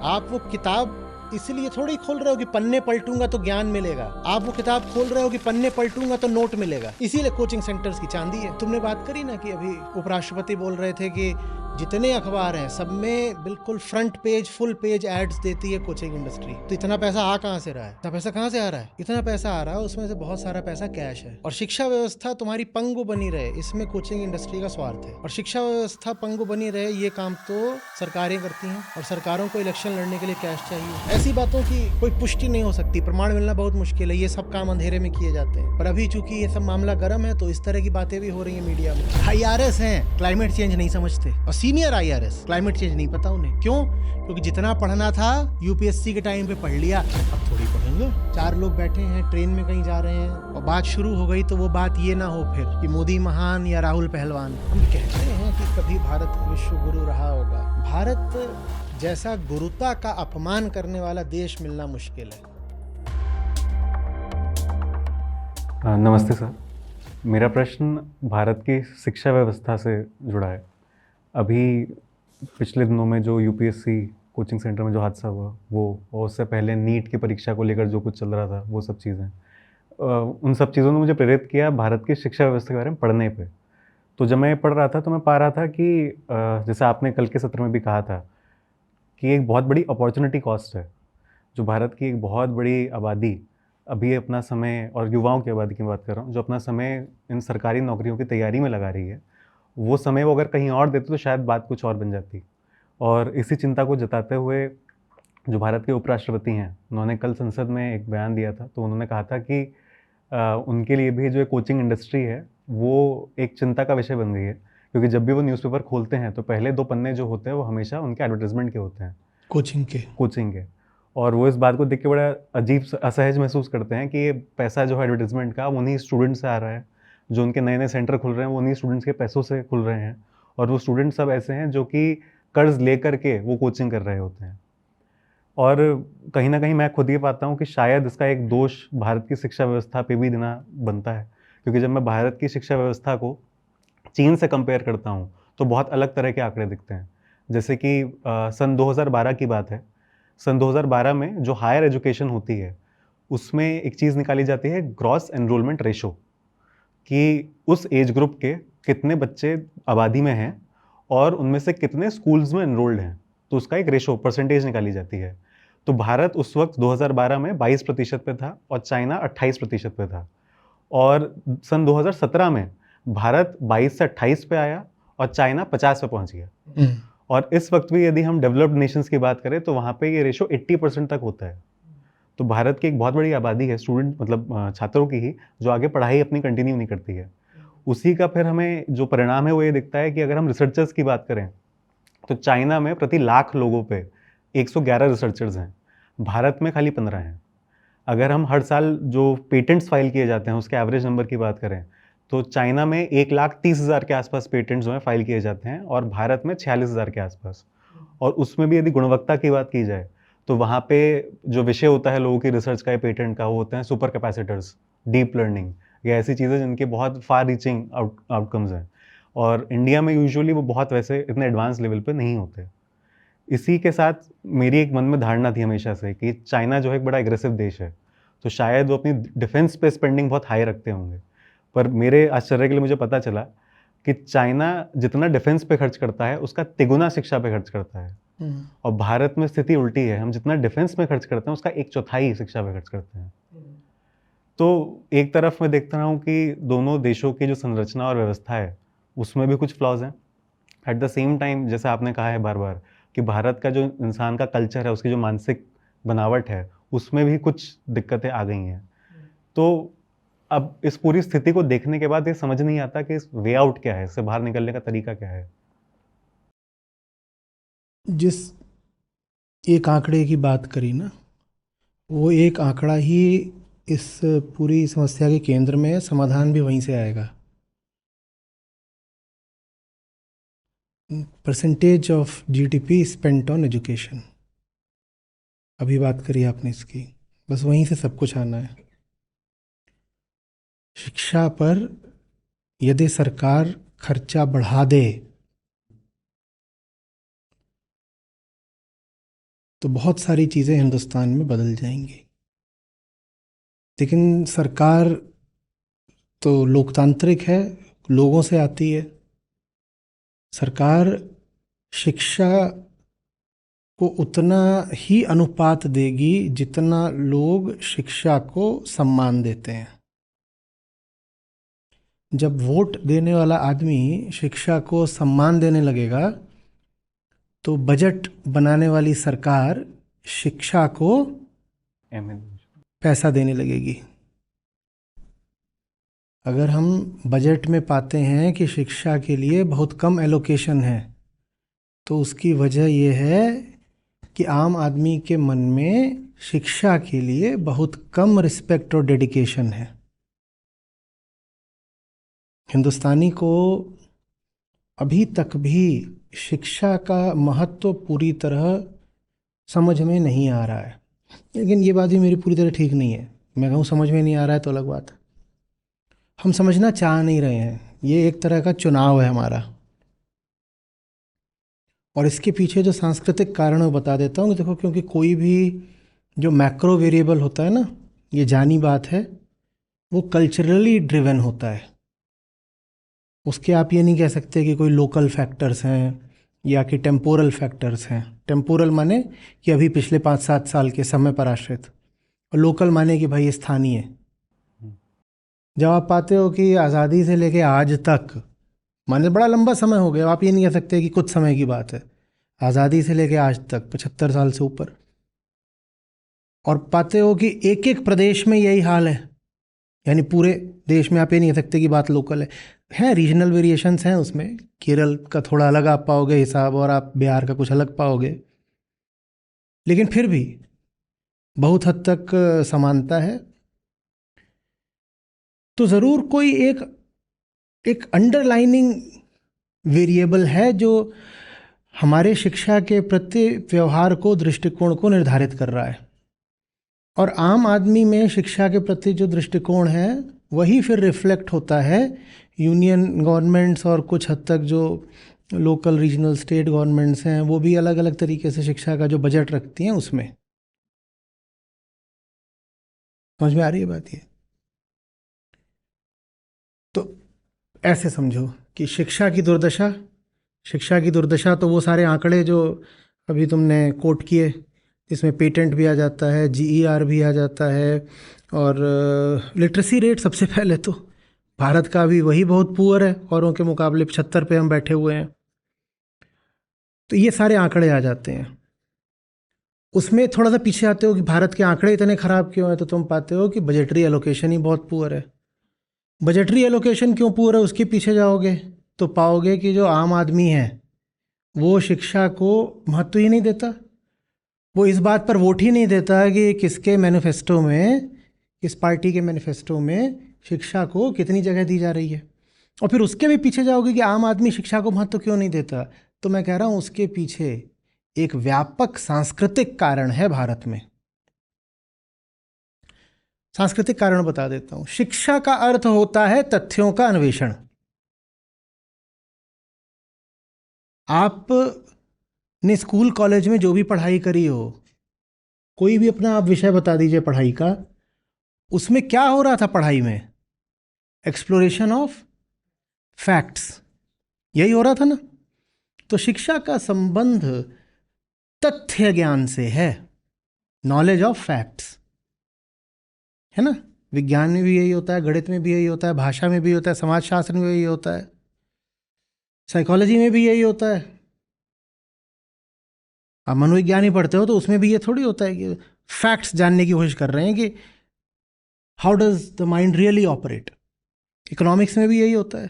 आप वो किताब इसलिए थोड़ी खोल रहे हो कि पन्ने पलटूंगा तो ज्ञान मिलेगा। आप वो किताब खोल रहे हो कि पन्ने पलटूंगा तो नोट मिलेगा। इसीलिए कोचिंग सेंटर्स की चांदी है। तुमने बात करी ना कि अभी उपराष्ट्रपति बोल रहे थे कि जितने अखबार हैं सब में बिल्कुल front page full page ads देती है कोचिंग इंडस्ट्री। तो इतना पैसा आ कहां से रहा है? इतना पैसा कहां से आ रहा है? इतना पैसा आ रहा है, उसमें से बहुत सारा पैसा कैश है। और शिक्षा व्यवस्था तुम्हारी पंगु बनी रहे, इसमें कोचिंग इंडस्ट्री का स्वार्थ है। और शिक्षा व्यवस्था पंगु बनी रहे, ये काम तो सरकारें करती हैं, और सरकारों को इलेक्शन लड़ने के लिए कैश चाहिए। ऐसी बातों की कोई पुष्टि नहीं हो सकती, प्रमाण मिलना बहुत मुश्किल है। ये सब काम अंधेरे में किए जाते हैं। पर अभी चूंकि ये सब मामला गर्म है, तो इस तरह की बातें भी हो रही है मीडिया में। IRS हैं, क्लाइमेट चेंज नहीं समझते, और सीनियर IRS क्लाइमेट चेंज नहीं पता उन्हें। क्यों? क्योंकि जितना पढ़ना था UPSC के टाइम पे पढ़ लिया, अब थोड़ी पढ़ेंगे। 4 लोग बैठे हैं ट्रेन में कहीं जा रहे हैं, और बात शुरू हो गई तो वो बात ये ना हो फिर कि मोदी महान या राहुल पहलवान। हम कहते हैं कि कभी भारत विश्व गुरु रहा होगा। भारत जैसा गुरुता का अपमान करने वाला देश मिलना मुश्किल है। नमस्ते सर। मेरा प्रश्न भारत की शिक्षा व्यवस्था से जुड़ा है। अभी पिछले दिनों में जो UPSC कोचिंग सेंटर में जो हादसा हुआ वो, और उससे पहले नीट की परीक्षा को लेकर जो कुछ चल रहा था, वो सब चीज़ें, उन सब चीज़ों ने मुझे प्रेरित किया भारत की शिक्षा व्यवस्था के बारे में पढ़ने पे। तो जब मैं पढ़ रहा था तो मैं पा रहा था कि जैसे आपने कल के सत्र में भी कहा था कि एक बहुत बड़ी अपॉर्चुनिटी कॉस्ट है। जो भारत की एक बहुत बड़ी आबादी अभी अपना समय, और युवाओं की आबादी की बात कर रहा हूँ, जो अपना समय इन सरकारी नौकरियों की तैयारी में लगा रही है, वो समय वो अगर कहीं और देते तो शायद बात कुछ और बन जाती। और इसी चिंता को जताते हुए जो भारत के उपराष्ट्रपति हैं, उन्होंने कल संसद में एक बयान दिया था। तो उन्होंने कहा था कि उनके लिए भी जो कोचिंग इंडस्ट्री है वो एक चिंता का विषय बन गई है, क्योंकि जब भी वो न्यूज़पेपर खोलते हैं तो पहले 2 पन्ने जो होते हैं वो हमेशा उनके एडवर्टाइजमेंट के होते हैं, कोचिंग के। और वो इस बात को देख के बड़ा अजीब असहज महसूस करते हैं कि ये पैसा जो है एडवर्टाइजमेंट का, वो उन्हीं स्टूडेंट से आ रहा है। जो उनके नए नए सेंटर खुल रहे हैं वो उन्हीं स्टूडेंट्स के पैसों से खुल रहे हैं, और वो स्टूडेंट सब ऐसे हैं जो कि कर्ज ले करके वो कोचिंग कर रहे होते हैं। और कहीं ना कहीं मैं खुद ये पाता हूँ कि शायद इसका एक दोष भारत की शिक्षा व्यवस्था पे भी देना बनता है, क्योंकि जब मैं भारत की शिक्षा व्यवस्था को चीन से कंपेयर करता हूँ तो बहुत अलग तरह के आंकड़े दिखते हैं। जैसे कि सन 2012 की बात है। सन 2012 में जो हायर एजुकेशन होती है उसमें एक चीज़ निकाली जाती है, ग्रॉस एनरोलमेंट रेशो, कि उस एज ग्रुप के कितने बच्चे आबादी में हैं और उनमें से कितने स्कूल्स में एनरोल्ड हैं। तो उसका एक रेशो परसेंटेज निकाली जाती है। तो भारत उस वक्त 2012 में 22% पे था और चाइना 28% पे था। और सन 2017 में भारत 22 से 28 पे आया और चाइना 50 पे पहुंच गया। और इस वक्त भी यदि हम डेवलप्ड नेशंस की बात करें तो वहाँ पे ये रेशो 80% तक होता है। तो भारत की एक बहुत बड़ी आबादी है स्टूडेंट, मतलब छात्रों की ही, जो आगे पढ़ाई अपनी कंटिन्यू नहीं करती है। उसी का फिर हमें जो परिणाम है वो ये दिखता है कि अगर हम रिसर्चर्स की बात करें तो चाइना में प्रति लाख लोगों पे 111 रिसर्चर्स हैं, भारत में खाली 15 हैं। अगर हम हर साल जो पेटेंट्स फाइल किए जाते हैं उसके एवरेज नंबर की बात करें तो चाइना में 1,30,000 के आसपास पेटेंट्स जो हैं फाइल किए जाते हैं, और भारत में 46,000 के आसपास। और उसमें भी यदि गुणवत्ता की बात की जाए तो वहाँ पे जो विषय होता है लोगों की रिसर्च का या पेटेंट का, वो होते हैं सुपर कैपेसिटर्स, डीप लर्निंग, या ऐसी चीज़ें जिनके बहुत फार रीचिंग आउटकम्स हैं। और इंडिया में यूजुअली वो बहुत वैसे इतने एडवांस लेवल पे नहीं होते। इसी के साथ मेरी एक मन में धारणा थी हमेशा से कि चाइना जो है एक बड़ा एग्रेसिव देश है, तो शायद वो अपनी डिफेंस पे स्पेंडिंग बहुत हाई रखते होंगे। पर मेरे आश्चर्य के लिए मुझे पता चला कि चाइना जितना डिफेंस पे खर्च करता है उसका तिगुना शिक्षा पे खर्च करता है। और भारत में स्थिति उल्टी है, हम जितना डिफेंस में खर्च करते हैं उसका 1/4 शिक्षा पे खर्च करते हैं। तो एक तरफ मैं देखता रहा हूँ कि दोनों देशों की जो संरचना और व्यवस्था है उसमें भी कुछ फ्लॉज हैं। एट द सेम टाइम, जैसे आपने कहा है बार बार, कि भारत का जो इंसान का कल्चर है, उसकी जो मानसिक बनावट है, उसमें भी कुछ दिक्कतें आ गई हैं। तो अब इस पूरी स्थिति को देखने के बाद ये समझ नहीं आता कि इस वे आउट क्या है, इससे बाहर निकलने का तरीका क्या है। जिस एक आंकड़े की बात करी ना, वो एक आंकड़ा ही इस पूरी समस्या के केंद्र में है। समाधान भी वहीं से आएगा। Percentage of GDP spent on education, अभी बात करी आपने इसकी, बस वहीं से सब कुछ आना है। शिक्षा पर यदि सरकार खर्चा बढ़ा दे तो बहुत सारी चीज़ें हिंदुस्तान में बदल जाएंगी। लेकिन सरकार तो लोकतांत्रिक है, लोगों से आती है। सरकार शिक्षा को उतना ही अनुपात देगी जितना लोग शिक्षा को सम्मान देते हैं। जब वोट देने वाला आदमी शिक्षा को सम्मान देने लगेगा तो बजट बनाने वाली सरकार शिक्षा को पैसा देने लगेगी। अगर हम बजट में पाते हैं कि शिक्षा के लिए बहुत कम एलोकेशन है, तो उसकी वजह यह है कि आम आदमी के मन में शिक्षा के लिए बहुत कम रिस्पेक्ट और डेडिकेशन है। हिंदुस्तानी को अभी तक भी शिक्षा का महत्व पूरी तरह समझ में नहीं आ रहा है। लेकिन ये बात भी मेरी पूरी तरह ठीक नहीं है। मैं कहूँ समझ में नहीं आ रहा है तो अलग बात है। हम समझना चाह नहीं रहे हैं। ये एक तरह का चुनाव है हमारा। और इसके पीछे जो सांस्कृतिक कारण मैं बता देता हूँ। देखो, क्योंकि कोई भी जो मैक्रो वेरिएबल होता है ना, ये जानी बात है, वो कल्चरली ड्रिवन होता है। उसके आप ये नहीं कह सकते कि कोई लोकल फैक्टर्स हैं या कि टेम्पोरल फैक्टर्स हैं। टेम्पोरल माने कि अभी पिछले 5-7 साल के समय पर आश्रित, और लोकल माने कि भाई स्थानीय। जब आप पाते हो कि आज़ादी से लेके आज तक, माने बड़ा लंबा समय हो गया, आप ये नहीं कह सकते कि कुछ समय की बात है। आज़ादी से लेके आज तक 75 साल से ऊपर, और पाते हो कि एक एक प्रदेश में यही हाल है। यानी पूरे देश में आप ये नहीं कह सकते कि बात लोकल है। रीजनल वेरिएशंस हैं उसमें। केरल का थोड़ा अलग आप पाओगे हिसाब, और आप बिहार का कुछ अलग पाओगे, लेकिन फिर भी बहुत हद तक समानता है। तो ज़रूर कोई एक अंडरलाइनिंग वेरिएबल है जो हमारे शिक्षा के प्रति व्यवहार को, दृष्टिकोण को निर्धारित कर रहा है। और आम आदमी में शिक्षा के प्रति जो दृष्टिकोण है वही फिर रिफ्लेक्ट होता है यूनियन गवर्नमेंट्स, और कुछ हद तक जो लोकल, रीजनल, स्टेट गवर्नमेंट्स हैं, वो भी अलग अलग तरीके से शिक्षा का जो बजट रखती हैं उसमें। समझ में आ रही है बात ये? तो ऐसे समझो कि शिक्षा की दुर्दशा तो वो सारे आंकड़े जो अभी तुमने कोट किए, इसमें पेटेंट भी आ जाता है, जीईआर भी आ जाता है, और लिटरेसी रेट सबसे पहले तो भारत का भी वही बहुत पुअर है, औरों के मुकाबले 75 पे हम बैठे हुए हैं। तो ये सारे आंकड़े आ जाते हैं। उसमें थोड़ा सा पीछे आते हो कि भारत के आंकड़े इतने ख़राब क्यों हैं, तो तुम पाते हो कि बजटरी एलोकेशन ही बहुत पुअर है। बजटरी एलोकेशन क्यों पुअर है, उसके पीछे जाओगे तो पाओगे कि जो आम आदमी है वो शिक्षा को महत्व ही नहीं देता। वो इस बात पर वोट ही नहीं देता कि किसके मैनिफेस्टो में, किस पार्टी के मैनिफेस्टो में शिक्षा को कितनी जगह दी जा रही है। और फिर उसके भी पीछे जाओगे कि आम आदमी शिक्षा को महत्व क्यों नहीं देता। तो मैं कह रहा हूँ उसके पीछे एक व्यापक सांस्कृतिक कारण है भारत में। सांस्कृतिक कारण बता देता हूँ। शिक्षा का अर्थ होता है तथ्यों का अन्वेषण। आप ने स्कूल कॉलेज में जो भी पढ़ाई करी हो, कोई भी अपना आप विषय बता दीजिए पढ़ाई का, उसमें क्या हो रहा था पढ़ाई में? एक्सप्लोरेशन ऑफ फैक्ट्स, यही हो रहा था ना। तो शिक्षा का संबंध तथ्य ज्ञान से है, नॉलेज ऑफ फैक्ट्स, है ना। विज्ञान में भी यही होता है, गणित में भी यही होता है, भाषा में भी होता है, समाजशास्त्र में भी यही होता है, साइकोलॉजी में भी यही होता है। आप मनोविज्ञान ही पढ़ते हो तो उसमें भी ये थोड़ी होता है कि फैक्ट्स जानने की कोशिश कर रहे हैं कि how does the mind really operate. Economics में भी यही होता है।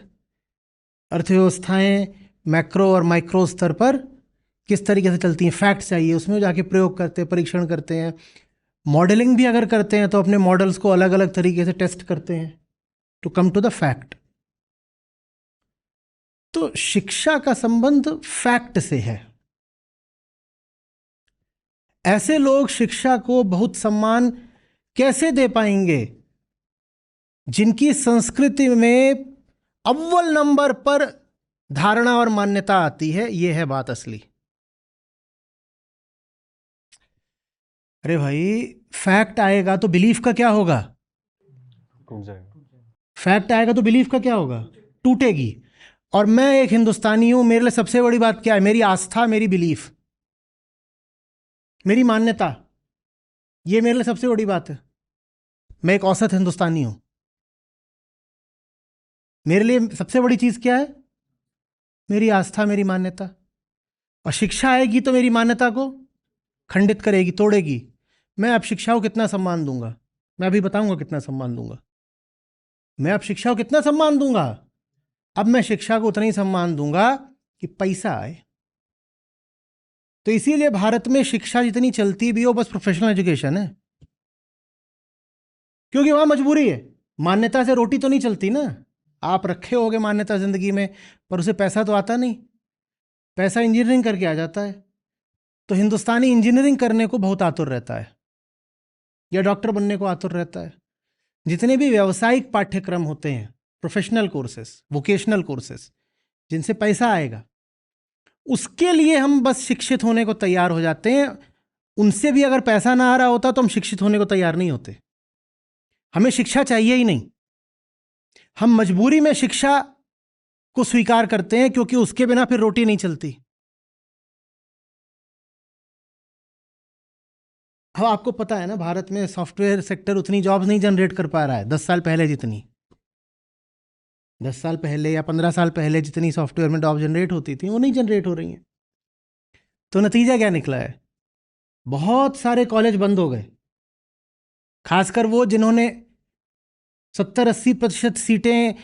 अर्थव्यवस्थाएं मैक्रो और माइक्रो स्तर पर किस तरीके से चलती हैं, फैक्ट्स चाहिए, उसमें जाके प्रयोग करते हैं, परीक्षण करते हैं। मॉडलिंग भी अगर करते हैं तो अपने मॉडल्स को अलग अलग तरीके से टेस्ट करते हैं to come to the fact. तो शिक्षा का संबंध फैक्ट से है। ऐसे लोग शिक्षा को बहुत सम्मान कैसे दे पाएंगे जिनकी संस्कृति में अव्वल नंबर पर धारणा और मान्यता आती है। यह है बात असली। अरे भाई, फैक्ट आएगा तो बिलीफ का क्या होगा? टूट जाएगा। फैक्ट आएगा तो बिलीफ का क्या होगा? टूटेगी। और मैं एक हिंदुस्तानी हूं, मेरे लिए सबसे बड़ी बात क्या है? मेरी आस्था, मेरी बिलीफ, मेरी मान्यता, ये मेरे लिए सबसे बड़ी बात है। मैं एक औसत हिंदुस्तानी हूं। मेरे लिए सबसे बड़ी चीज क्या है? मेरी आस्था, मेरी मान्यता। और शिक्षा आएगी तो मेरी मान्यता को खंडित करेगी, तोड़ेगी। मैं अब शिक्षा को कितना सम्मान दूंगा? मैं अभी बताऊंगा कितना सम्मान दूंगा। मैं अब शिक्षा को कितना सम्मान दूंगा? अब मैं शिक्षा को उतना ही सम्मान दूंगा कि पैसा आए। तो इसीलिए भारत में शिक्षा जितनी चलती भी हो, बस प्रोफेशनल एजुकेशन है, क्योंकि वहां मजबूरी है। मान्यता से रोटी तो नहीं चलती ना। आप रखे होगे मान्यता जिंदगी में, पर उसे पैसा तो आता नहीं। पैसा इंजीनियरिंग करके आ जाता है। तो हिंदुस्तानी इंजीनियरिंग करने को बहुत आतुर रहता है, या डॉक्टर बनने को आतुर रहता है। जितने भी व्यावसायिक पाठ्यक्रम होते हैं, प्रोफेशनल कोर्सेस, वोकेशनल कोर्सेस, जिनसे पैसा आएगा, उसके लिए हम बस शिक्षित होने को तैयार हो जाते हैं। उनसे भी अगर पैसा ना आ रहा होता तो हम शिक्षित होने को तैयार नहीं होते। हमें शिक्षा चाहिए ही नहीं। हम मजबूरी में शिक्षा को स्वीकार करते हैं, क्योंकि उसके बिना फिर रोटी नहीं चलती। अब आपको पता है ना, भारत में सॉफ्टवेयर सेक्टर उतनी जॉब्स नहीं जनरेट कर पा रहा है 10 साल पहले जितनी। 10 साल पहले या 15 साल पहले जितनी सॉफ्टवेयर में जॉब जनरेट होती थी, वो नहीं जनरेट हो रही हैं। तो नतीजा क्या निकला है? बहुत सारे कॉलेज बंद हो गए। खासकर वो जिन्होंने 70-80% सीटें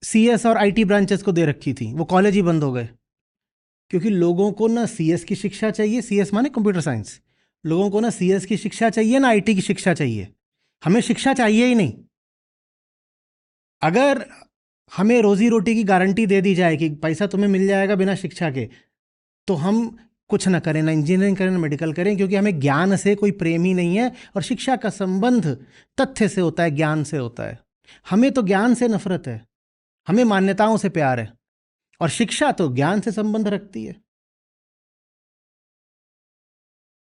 सीएस और आईटी ब्रांचेस को दे रखी थी, वो कॉलेज ही बंद हो गए। क्योंकि लोगों को ना सीएस की शिक्षा चाहिए, सीएस माने कंप्यूटर साइंस। लोगों को ना सीएस की शिक्षा चाहिए, ना आईटी की शिक्षा चाहिए। हमें शिक्षा चाहिए ही नहीं। अगर हमें रोजी रोटी की गारंटी दे दी जाए कि पैसा तुम्हें मिल जाएगा बिना शिक्षा के, तो हम कुछ ना करें, ना इंजीनियरिंग करें, ना मेडिकल करें, क्योंकि हमें ज्ञान से कोई प्रेम ही नहीं है। और शिक्षा का संबंध तथ्य से होता है, ज्ञान से होता है। हमें तो ज्ञान से नफरत है, हमें मान्यताओं से प्यार है, और शिक्षा तो ज्ञान से संबंध रखती है।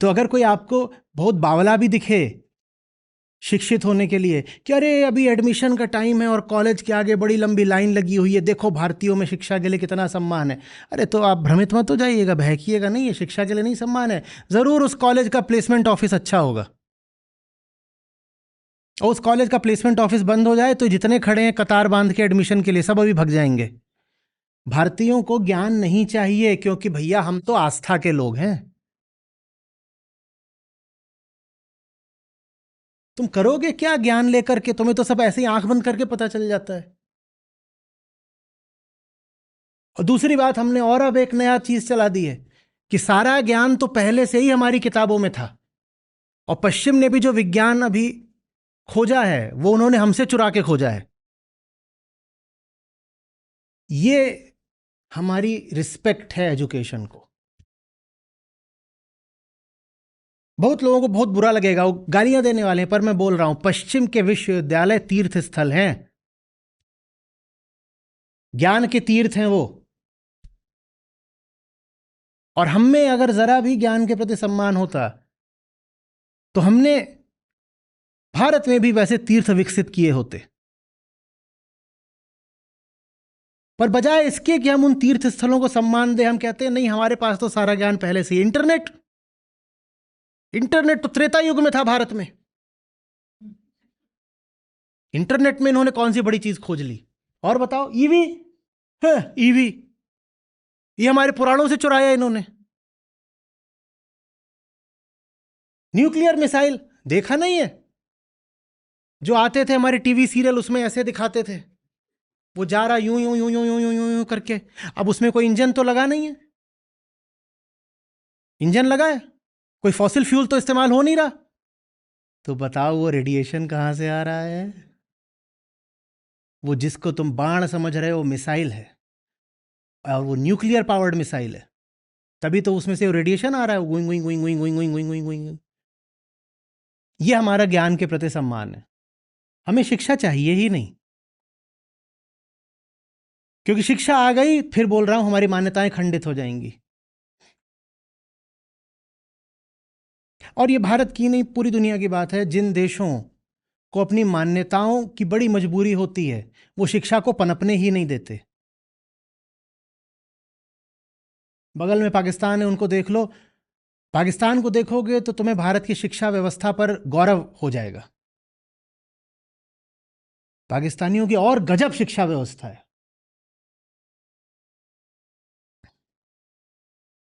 तो अगर कोई आपको बहुत बावला भी दिखे शिक्षित होने के लिए, कि अरे अभी एडमिशन का टाइम है और कॉलेज के आगे बड़ी लंबी लाइन लगी हुई है, देखो भारतीयों में शिक्षा के लिए कितना सम्मान है, अरे तो आप भ्रमित मत हो जाइएगा, बहकिएगा नहीं। ये शिक्षा के लिए नहीं सम्मान है। ज़रूर उस कॉलेज का प्लेसमेंट ऑफिस अच्छा होगा, और उस कॉलेज का प्लेसमेंट ऑफिस बंद हो जाए तो जितने खड़े हैं कतार बांध के एडमिशन के लिए, सब अभी भग जाएंगे। भारतीयों को ज्ञान नहीं चाहिए, क्योंकि भैया हम तो आस्था के लोग हैं। तुम करोगे क्या ज्ञान लेकर के? तुम्हें तो सब ऐसे ही आंख बंद करके पता चल जाता है। और दूसरी बात, हमने और अब एक नया चीज चला दी है कि सारा ज्ञान तो पहले से ही हमारी किताबों में था, और पश्चिम ने भी जो विज्ञान अभी खोजा है वो उन्होंने हमसे चुरा के खोजा है। ये हमारी रिस्पेक्ट है एजुकेशन को। बहुत लोगों को बहुत बुरा लगेगा, वो गालियां देने वाले हैं, पर मैं बोल रहा हूं, पश्चिम के विश्वविद्यालय तीर्थ स्थल हैं, ज्ञान के तीर्थ हैं वो। और हम में अगर जरा भी ज्ञान के प्रति सम्मान होता तो हमने भारत में भी वैसे तीर्थ विकसित किए होते। पर बजाय इसके कि हम उन तीर्थ स्थलों को सम्मान दें, हम कहते हैं नहीं, हमारे पास तो सारा ज्ञान पहले से ही। इंटरनेट, इंटरनेट तो त्रेता युग में था भारत में। इंटरनेट में इन्होंने कौन सी बड़ी चीज खोज ली? और बताओ, ईवी है, ईवी ये हमारे पुराणों से चुराया इन्होंने। न्यूक्लियर मिसाइल देखा नहीं है? जो आते थे हमारे टीवी सीरियल, उसमें ऐसे दिखाते थे, वो जा रहा यूं यूं यूं यूं यूं यूं यूं यूं करके। अब उसमें कोई इंजन तो लगा नहीं है। इंजन लगा है, कोई फॉसिल फ्यूल तो इस्तेमाल हो नहीं रहा। तो बताओ वो रेडिएशन कहां से आ रहा है? वो जिसको तुम बाण समझ रहे हो, मिसाइल है, और वो न्यूक्लियर पावर्ड मिसाइल है। तभी तो उसमें से रेडिएशन आ रहा है, गुइंग गुइंग गुइंग गुइंग गुइंग गुइंग गुइंग गुइंग गुइंग। ये हमारा ज्ञान के प्रति सम्मान है। हमें शिक्षा चाहिए ही नहीं, क्योंकि शिक्षा आ गई, फिर बोल रहा हूं, हमारी मान्यताएं खंडित हो जाएंगी। और ये भारत की नहीं, पूरी दुनिया की बात है। जिन देशों को अपनी मान्यताओं की बड़ी मजबूरी होती है, वो शिक्षा को पनपने ही नहीं देते। बगल में पाकिस्तान है, उनको देख लो। पाकिस्तान को देखोगे तो तुम्हें भारत की शिक्षा व्यवस्था पर गौरव हो जाएगा। पाकिस्तानियों की और गजब शिक्षा व्यवस्था है।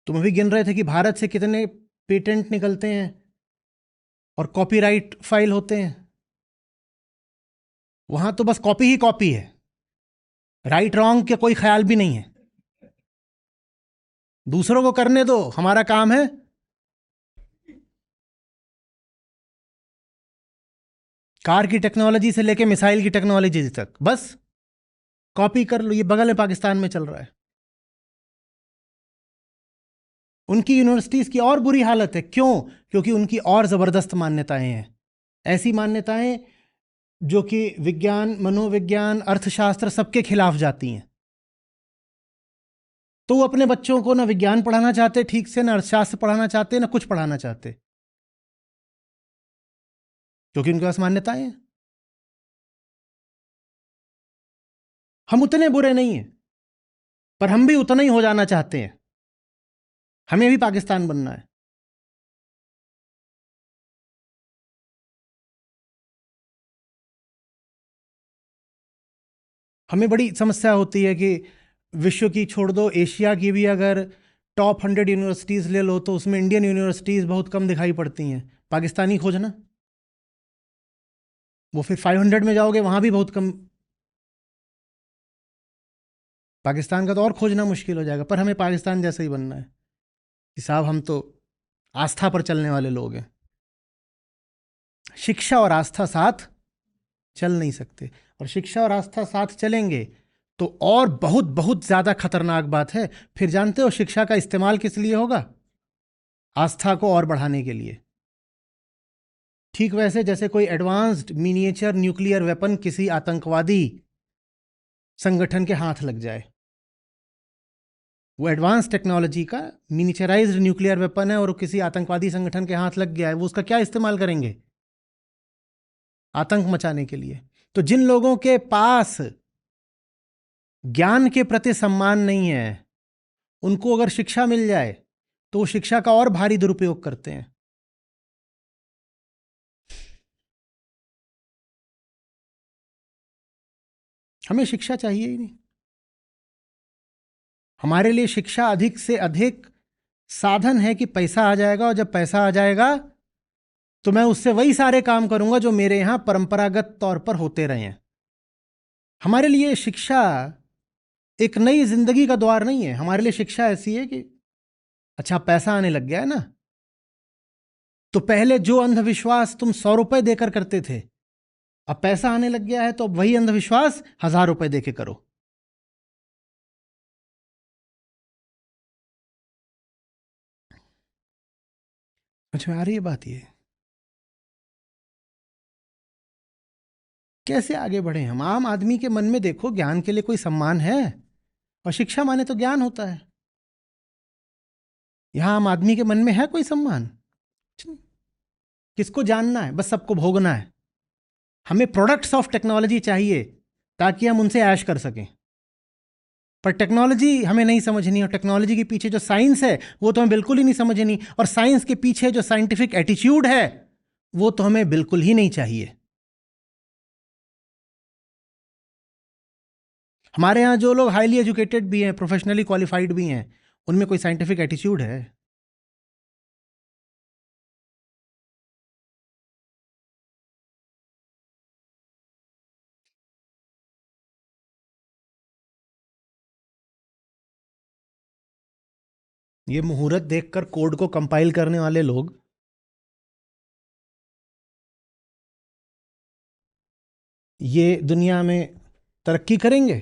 तुम अभी गिन रहे थे कि भारत से कितने पेटेंट निकलते हैं और कॉपीराइट फाइल होते हैं। वहां तो बस कॉपी ही कॉपी है, राइट रॉन्ग का कोई ख्याल भी नहीं है। दूसरों को करने दो, हमारा काम है कार की टेक्नोलॉजी से लेके मिसाइल की टेक्नोलॉजी तक बस कॉपी कर लो। ये बगल में पाकिस्तान में चल रहा है। उनकी यूनिवर्सिटीज की और बुरी हालत है। क्यों? क्योंकि उनकी और जबरदस्त मान्यताएं हैं। ऐसी मान्यताएं जो कि विज्ञान, मनोविज्ञान, अर्थशास्त्र सबके खिलाफ जाती हैं। तो वो अपने बच्चों को ना विज्ञान पढ़ाना चाहते ठीक से, ना अर्थशास्त्र पढ़ाना चाहते, ना कुछ पढ़ाना चाहते, क्योंकि उनके पास मान्यताएं हैं। हम उतने बुरे नहीं हैं, पर हम भी उतना ही हो जाना चाहते हैं। हमें भी पाकिस्तान बनना है। हमें बड़ी समस्या होती है कि विश्व की छोड़ दो, एशिया की भी अगर टॉप 100 यूनिवर्सिटीज़ ले लो तो उसमें इंडियन यूनिवर्सिटीज़ बहुत कम दिखाई पड़ती हैं। पाकिस्तानी खोजना, वो फिर 500 में जाओगे, वहाँ भी बहुत कम। पाकिस्तान का तो और खोजना मुश्किल हो जाएगा। पर हमें पाकिस्तान जैसा ही बनना है कि साहब हम तो आस्था पर चलने वाले लोग हैं। शिक्षा और आस्था साथ चल नहीं सकते, और शिक्षा और आस्था साथ चलेंगे तो और बहुत बहुत ज़्यादा खतरनाक बात है। फिर जानते हो शिक्षा का इस्तेमाल किस लिए होगा? आस्था को और बढ़ाने के लिए। ठीक वैसे जैसे कोई एडवांस्ड मिनिएचर न्यूक्लियर वेपन किसी आतंकवादी संगठन के हाथ लग जाए, वो एडवांस टेक्नोलॉजी का मिनिचराइज्ड न्यूक्लियर वेपन है और वो किसी आतंकवादी संगठन के हाथ लग गया है, वो उसका क्या इस्तेमाल करेंगे? आतंक मचाने के लिए। तो जिन लोगों के पास ज्ञान के प्रति सम्मान नहीं है, उनको अगर शिक्षा मिल जाए तो वो शिक्षा का और भारी दुरुपयोग करते हैं। हमें शिक्षा चाहिए ही नहीं। हमारे लिए शिक्षा अधिक से अधिक साधन है कि पैसा आ जाएगा, और जब पैसा आ जाएगा तो मैं उससे वही सारे काम करूंगा जो मेरे यहां परंपरागत तौर पर होते रहे हैं। हमारे लिए शिक्षा एक नई जिंदगी का द्वार नहीं है। हमारे लिए शिक्षा ऐसी है कि अच्छा पैसा आने लग गया है ना, तो पहले जो अंधविश्वास तुम 100 रुपए देकर करते थे, अब पैसा आने लग गया है तो अब वही अंधविश्वास 1000 रुपए देके करो। समझ में आ रही है बात? ये कैसे आगे बढ़े हम? आम आदमी के मन में देखो, ज्ञान के लिए कोई सम्मान है? और शिक्षा माने तो ज्ञान होता है। यहां आम आदमी के मन में है कोई सम्मान? किसको जानना है? बस सबको भोगना है। हमें प्रोडक्ट्स ऑफ टेक्नोलॉजी चाहिए ताकि हम उनसे ऐश कर सकें, पर टेक्नोलॉजी हमें नहीं समझनी, और टेक्नोलॉजी के पीछे जो साइंस है वो तो हमें बिल्कुल ही नहीं समझनी, और साइंस के पीछे जो साइंटिफिक एटीट्यूड है वो तो हमें बिल्कुल ही नहीं चाहिए। हमारे यहाँ जो लोग हाईली एजुकेटेड भी हैं, प्रोफेशनली क्वालिफाइड भी हैं, उनमें कोई साइंटिफिक एटीट्यूड है? ये मुहूर्त देखकर कोड को कंपाइल करने वाले लोग ये दुनिया में तरक्की करेंगे?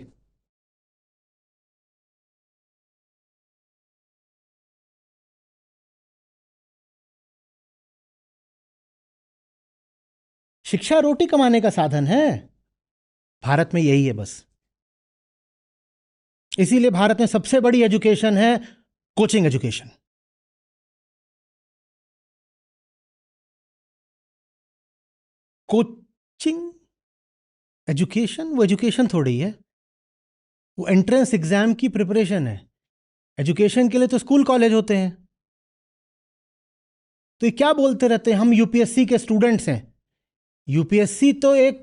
शिक्षा रोटी कमाने का साधन है। भारत में यही है बस। इसीलिए भारत में सबसे बड़ी एजुकेशन है कोचिंग एजुकेशन। कोचिंग एजुकेशन, वो एजुकेशन थोड़ी है, वो एंट्रेंस एग्जाम की प्रिपरेशन है। एजुकेशन के लिए तो स्कूल कॉलेज होते हैं। तो ये क्या बोलते रहते हैं हम यूपीएससी के स्टूडेंट्स हैं। यूपीएससी तो एक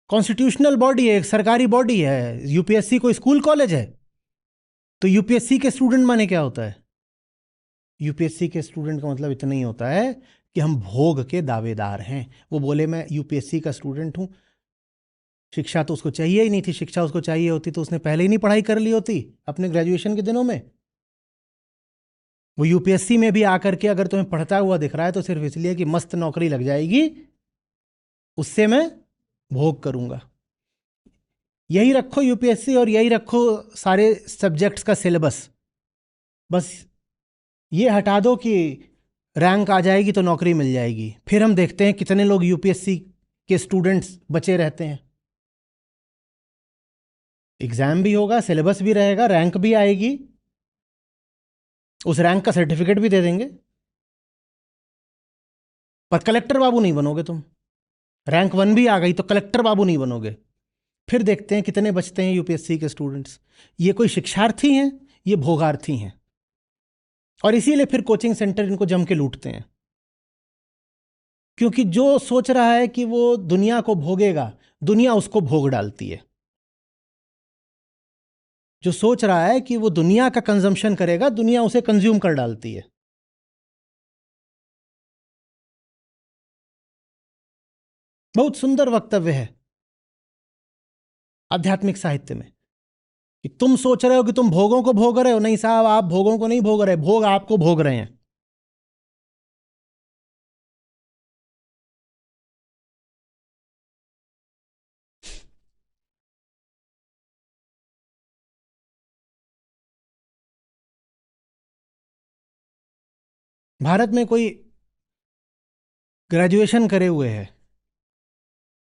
कॉन्स्टिट्यूशनल बॉडी है, एक सरकारी बॉडी है। यूपीएससी कोई स्कूल कॉलेज है? तो यूपीएससी के स्टूडेंट माने क्या होता है? यूपीएससी के स्टूडेंट का मतलब इतना ही होता है कि हम भोग के दावेदार हैं। वो बोले मैं यूपीएससी का स्टूडेंट हूं। शिक्षा तो उसको चाहिए ही नहीं थी। शिक्षा उसको चाहिए होती तो उसने पहले ही नहीं पढ़ाई कर ली होती अपने ग्रेजुएशन के दिनों में। वो यूपीएससी में भी आकर के अगर तुम्हें पढ़ता हुआ दिख रहा है तो सिर्फ इसलिए कि मस्त नौकरी लग जाएगी, उससे मैं भोग करूंगा। यही रखो यूपीएससी और यही रखो सारे सब्जेक्ट्स का सिलेबस। बस ये हटा दो कि रैंक आ जाएगी तो नौकरी मिल जाएगी। फिर हम देखते हैं कितने लोग यूपीएससी के स्टूडेंट्स बचे रहते हैं। एग्जाम भी होगा, सिलेबस भी रहेगा, रैंक भी आएगी, उस रैंक का सर्टिफिकेट भी दे देंगे, पर कलेक्टर बाबू नहीं बनोगे तुम। रैंक 1 भी आ गई तो कलेक्टर बाबू नहीं बनोगे। फिर देखते हैं कितने बचते हैं यूपीएससी के स्टूडेंट्स। ये कोई शिक्षार्थी हैं, ये भोगार्थी हैं। और इसीलिए फिर कोचिंग सेंटर इनको जम के लूटते हैं, क्योंकि जो सोच रहा है कि वो दुनिया को भोगेगा, दुनिया उसको भोग डालती है। जो सोच रहा है कि वो दुनिया का कंजम्पशन करेगा, दुनिया उसे कंज्यूम कर डालती है। बहुत सुंदर वक्तव्य है आध्यात्मिक साहित्य में कि तुम सोच रहे हो कि तुम भोगों को भोग रहे हो। नहीं साहब, आप भोगों को नहीं भोग रहे, भोग आपको भोग रहे हैं। भारत में कोई ग्रेजुएशन करे हुए है,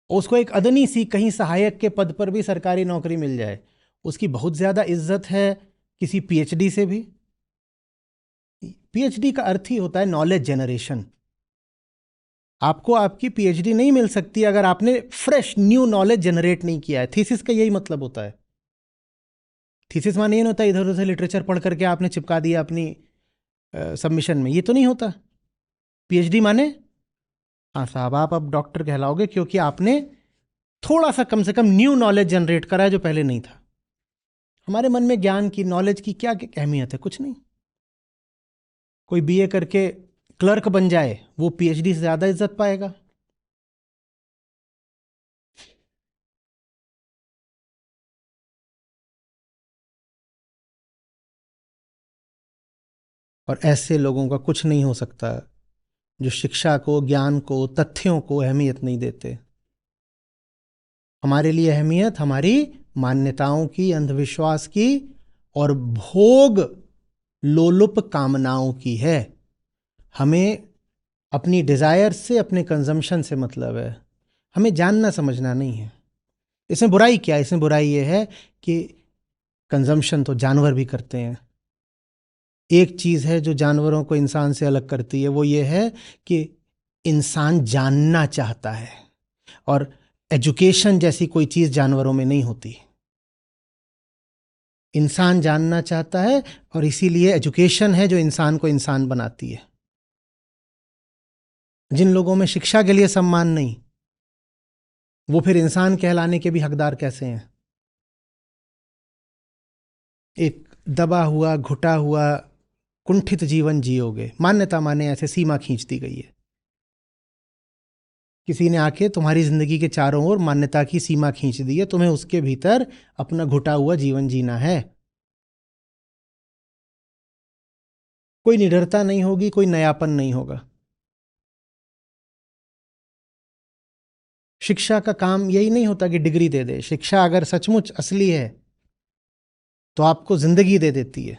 उसको एक अदनी सी कहीं सहायक के पद पर भी सरकारी नौकरी मिल जाए, उसकी बहुत ज्यादा इज्जत है किसी पीएचडी से भी। पीएचडी का अर्थ ही होता है नॉलेज जनरेशन। आपको आपकी पीएचडी नहीं मिल सकती अगर आपने फ्रेश न्यू नॉलेज जनरेट नहीं किया है। थीसिस का यही मतलब होता है। थीसिस माने ये नहीं होता इधर उधर लिटरेचर पढ़ करके आपने चिपका दिया अपनी सबमिशन में, ये तो नहीं होता। पीएचडी माने हाँ साहब, आप अब डॉक्टर कहलाओगे क्योंकि आपने थोड़ा सा कम से कम न्यू नॉलेज जनरेट करा है जो पहले नहीं था। हमारे मन में ज्ञान की, नॉलेज की क्या अहमियत है? कुछ नहीं। कोई बीए करके क्लर्क बन जाए, वो पीएचडी से ज्यादा इज्जत पाएगा। और ऐसे लोगों का कुछ नहीं हो सकता जो शिक्षा को, ज्ञान को, तथ्यों को अहमियत नहीं देते। हमारे लिए अहमियत हमारी मान्यताओं की, अंधविश्वास की और भोग लोलुप कामनाओं की है। हमें अपनी डिजायर से, अपने कंजम्पशन से मतलब है। हमें जानना समझना नहीं है। इसमें बुराई क्या है? इसमें बुराई यह है कि कंजम्पशन तो जानवर भी करते हैं। एक चीज है जो जानवरों को इंसान से अलग करती है, वो ये है कि इंसान जानना चाहता है, और एजुकेशन जैसी कोई चीज जानवरों में नहीं होती। इंसान जानना चाहता है और इसीलिए एजुकेशन है जो इंसान को इंसान बनाती है। जिन लोगों में शिक्षा के लिए सम्मान नहीं, वो फिर इंसान कहलाने के भी हकदार कैसे हैं? एक दबा हुआ, घुटा हुआ, कुंठित जीवन जियोगे, मान्यता माने ऐसे सीमा खींच दी गई है। किसी ने आके तुम्हारी जिंदगी के चारों ओर मान्यता की सीमा खींच दी है, तुम्हें उसके भीतर अपना घुटा हुआ जीवन जीना है। कोई निडरता नहीं होगी, कोई नयापन नहीं होगा। शिक्षा का काम यही नहीं होता कि डिग्री दे दे। शिक्षा अगर सचमुच असली है तो आपको जिंदगी दे देती है।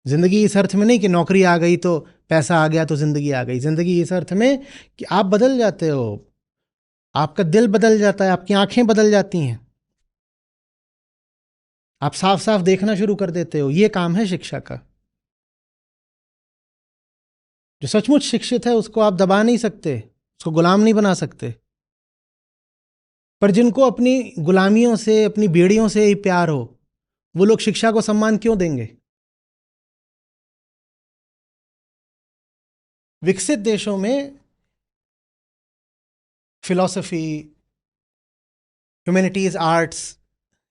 जिंदगी इस अर्थ में नहीं कि नौकरी आ गई तो पैसा आ गया तो जिंदगी आ गई। जिंदगी इस अर्थ में कि आप बदल जाते हो, आपका दिल बदल जाता है, आपकी आंखें बदल जाती हैं, आप साफ साफ देखना शुरू कर देते हो। यह काम है शिक्षा का। जो सचमुच शिक्षित है उसको आप दबा नहीं सकते, उसको गुलाम नहीं बना सकते। पर जिनको अपनी गुलामियों से, अपनी बेड़ियों से ही प्यार हो, वो लोग शिक्षा को सम्मान क्यों देंगे? विकसित देशों में फिलॉसफी, ह्यूमैनिटीज, आर्ट्स,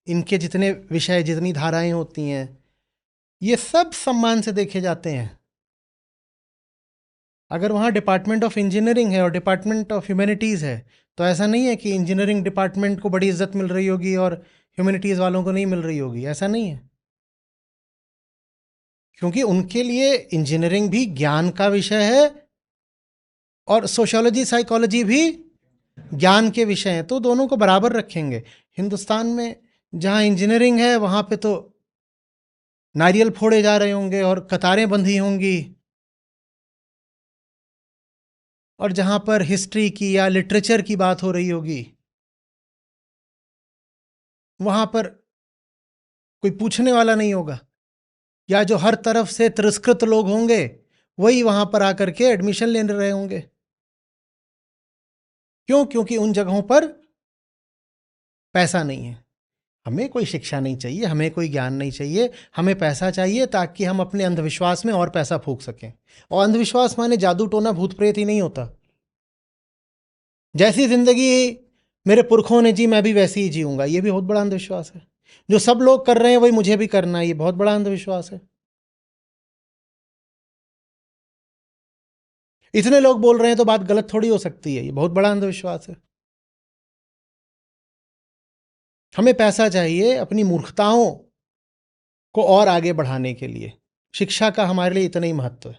इनके जितने विषय, जितनी धाराएं होती हैं, ये सब सम्मान से देखे जाते हैं। अगर वहाँ डिपार्टमेंट ऑफ इंजीनियरिंग है और डिपार्टमेंट ऑफ ह्यूमैनिटीज़ है, तो ऐसा नहीं है कि इंजीनियरिंग डिपार्टमेंट को बड़ी इज्जत मिल रही होगी और ह्यूमैनिटीज़ वालों को नहीं मिल रही होगी। ऐसा नहीं है, क्योंकि उनके लिए इंजीनियरिंग भी ज्ञान का विषय है और सोशियोलॉजी, साइकोलॉजी भी ज्ञान के विषय हैं, तो दोनों को बराबर रखेंगे। हिंदुस्तान में जहाँ इंजीनियरिंग है वहाँ पे तो नारियल फोड़े जा रहे होंगे और कतारें बंधी होंगी, और जहाँ पर हिस्ट्री की या लिटरेचर की बात हो रही होगी वहाँ पर कोई पूछने वाला नहीं होगा, या जो हर तरफ से तिरस्कृत लोग होंगे वही वहाँ पर आकर के एडमिशन ले रहे होंगे। क्यों? क्योंकि उन जगहों पर पैसा नहीं है। हमें कोई शिक्षा नहीं चाहिए, हमें कोई ज्ञान नहीं चाहिए, हमें पैसा चाहिए ताकि हम अपने अंधविश्वास में और पैसा फूंक सकें। और अंधविश्वास माने जादू टोना भूत प्रेत ही नहीं होता। जैसी जिंदगी मेरे पुरखों ने जी मैं भी वैसी ही जीऊंगा, ये भी बहुत बड़ा अंधविश्वास है। जो सब लोग कर रहे हैं वही मुझे भी करना है, ये बहुत बड़ा अंधविश्वास है। इतने लोग बोल रहे हैं तो बात गलत थोड़ी हो सकती है, ये बहुत बड़ा अंधविश्वास है। हमें पैसा चाहिए अपनी मूर्खताओं को और आगे बढ़ाने के लिए। शिक्षा का हमारे लिए इतना ही महत्व है।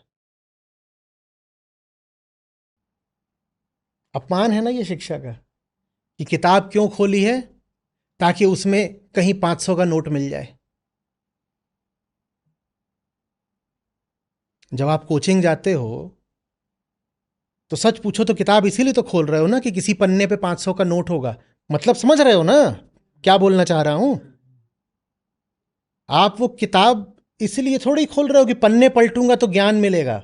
अपमान है ना ये शिक्षा का, कि किताब क्यों खोली है? ताकि उसमें कहीं 500 का नोट मिल जाए। जब आप कोचिंग जाते हो तो सच पूछो तो किताब इसीलिए तो खोल रहे हो ना कि किसी पन्ने पे 500 का नोट होगा। मतलब समझ रहे हो ना क्या बोलना चाह रहा हूं? आप वो किताब इसलिए थोड़ी खोल रहे हो कि पन्ने पलटूंगा तो ज्ञान मिलेगा।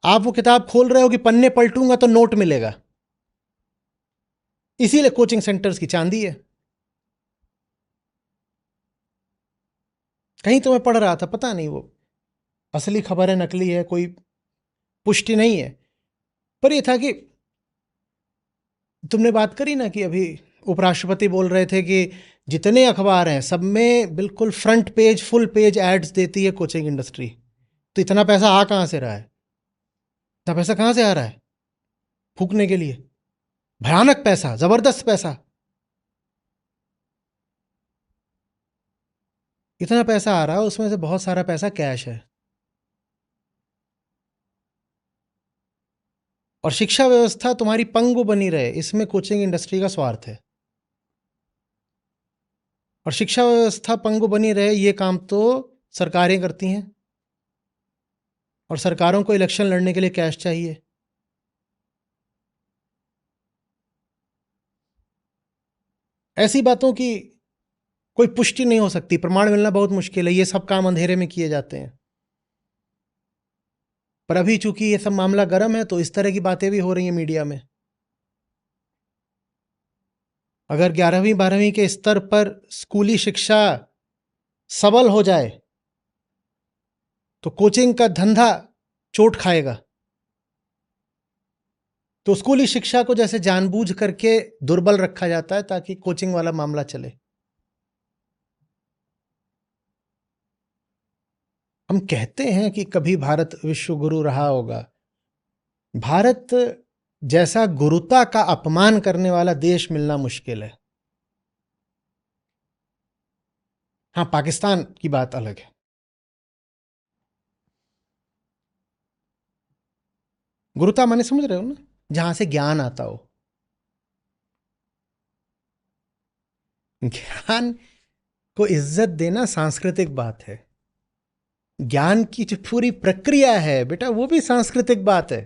आप वो किताब खोल रहे हो कि पन्ने पलटूंगा तो नोट मिलेगा। इसीलिए कोचिंग सेंटर्स की चांदी है। कहीं तो मैं पढ़ रहा था, पता नहीं वो असली खबर है नकली है, कोई पुष्टि नहीं है, पर यह था कि तुमने बात करी ना कि अभी उपराष्ट्रपति बोल रहे थे कि जितने अखबार हैं सब में बिल्कुल front page, full page ads देती है कोचिंग इंडस्ट्री। तो इतना पैसा आ कहाँ से रहा है? इतना पैसा कहाँ से आ रहा है फूकने के लिए? भयानक पैसा, जबरदस्त पैसा। इतना पैसा आ रहा है, उसमें से बहुत सारा पैसा कैश है। और शिक्षा व्यवस्था तुम्हारी पंगु बनी रहे, इसमें कोचिंग इंडस्ट्री का स्वार्थ है। और शिक्षा व्यवस्था पंगु बनी रहे, ये काम तो सरकारें करती हैं, और सरकारों को इलेक्शन लड़ने के लिए कैश चाहिए। ऐसी बातों की कोई पुष्टि नहीं हो सकती, प्रमाण मिलना बहुत मुश्किल है। ये सब काम अंधेरे में किए जाते हैं। पर अभी चूंकि ये सब मामला गर्म है तो इस तरह की बातें भी हो रही हैं मीडिया में। अगर 11वीं 12वीं के स्तर पर स्कूली शिक्षा सबल हो जाए तो कोचिंग का धंधा चोट खाएगा। तो स्कूली शिक्षा को जैसे जानबूझ करके दुर्बल रखा जाता है ताकि कोचिंग वाला मामला चले। हम कहते हैं कि कभी भारत विश्व गुरु रहा होगा। भारत जैसा गुरुता का अपमान करने वाला देश मिलना मुश्किल है। हाँ, पाकिस्तान की बात अलग है। गुरुता माने समझ रहे हो ना, जहां से ज्ञान आता हो। ज्ञान को इज्जत देना सांस्कृतिक बात है। ज्ञान की जो पूरी प्रक्रिया है बेटा, वो भी सांस्कृतिक बात है।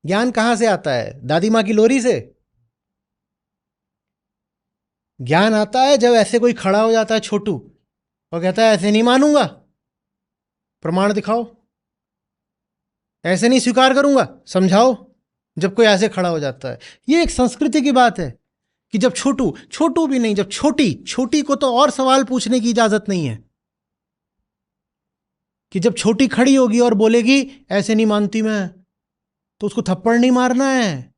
ज्ञान कहां से आता है? दादी माँ की लोरी से? ज्ञान आता है जब ऐसे कोई खड़ा हो जाता है छोटू और कहता है ऐसे नहीं मानूंगा, प्रमाण दिखाओ। ऐसे नहीं स्वीकार करूंगा, समझाओ। जब कोई ऐसे खड़ा हो जाता है, ये एक संस्कृति की बात है। कि जब छोटू छोटू भी नहीं, जब छोटी छोटी को तो और सवाल पूछने की इजाजत नहीं है, कि जब छोटी खड़ी होगी और बोलेगी ऐसे नहीं मानती मैं, तो उसको थप्पड़ नहीं मारना है,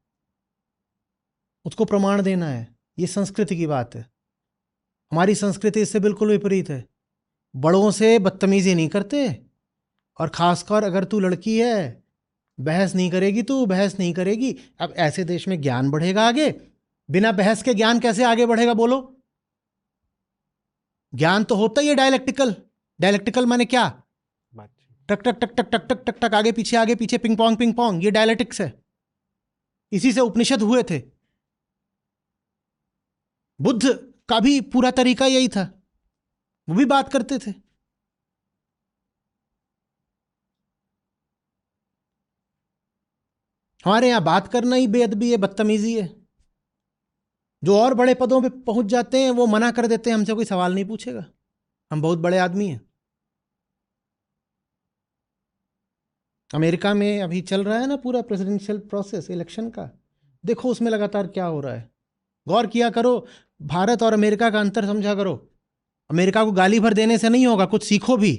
उसको प्रमाण देना है। ये संस्कृति की बात है। हमारी संस्कृति इससे बिल्कुल विपरीत है। बड़ों से बदतमीजी नहीं करते, और खासकर अगर तू लड़की है, बहस नहीं करेगी, तू बहस नहीं करेगी। अब ऐसे देश में ज्ञान बढ़ेगा आगे? बिना बहस के ज्ञान कैसे आगे बढ़ेगा बोलो? ज्ञान तो होता ही है डायलेक्टिकल। डायलेक्टिकल माने क्या? टक टक टक टक टक टक टक टक, आगे पीछे, पिंग पोंग, ये डायलेक्टिक्स है। इसी से उपनिषद हुए थे। बुद्ध का भी पूरा तरीका यही था, वो भी बात करते थे। हमारे यहां बात करना ही बेअदबी है, बदतमीजी है। जो और बड़े पदों पे पहुंच जाते हैं वो मना कर देते हैं, हमसे कोई सवाल नहीं पूछेगा, हम बहुत बड़े आदमी हैं। अमेरिका में अभी चल रहा है ना पूरा प्रेसिडेंशियल प्रोसेस इलेक्शन का, देखो उसमें लगातार क्या हो रहा है। गौर किया करो, भारत और अमेरिका का अंतर समझा करो। अमेरिका को गाली भर देने से नहीं होगा, कुछ सीखो भी।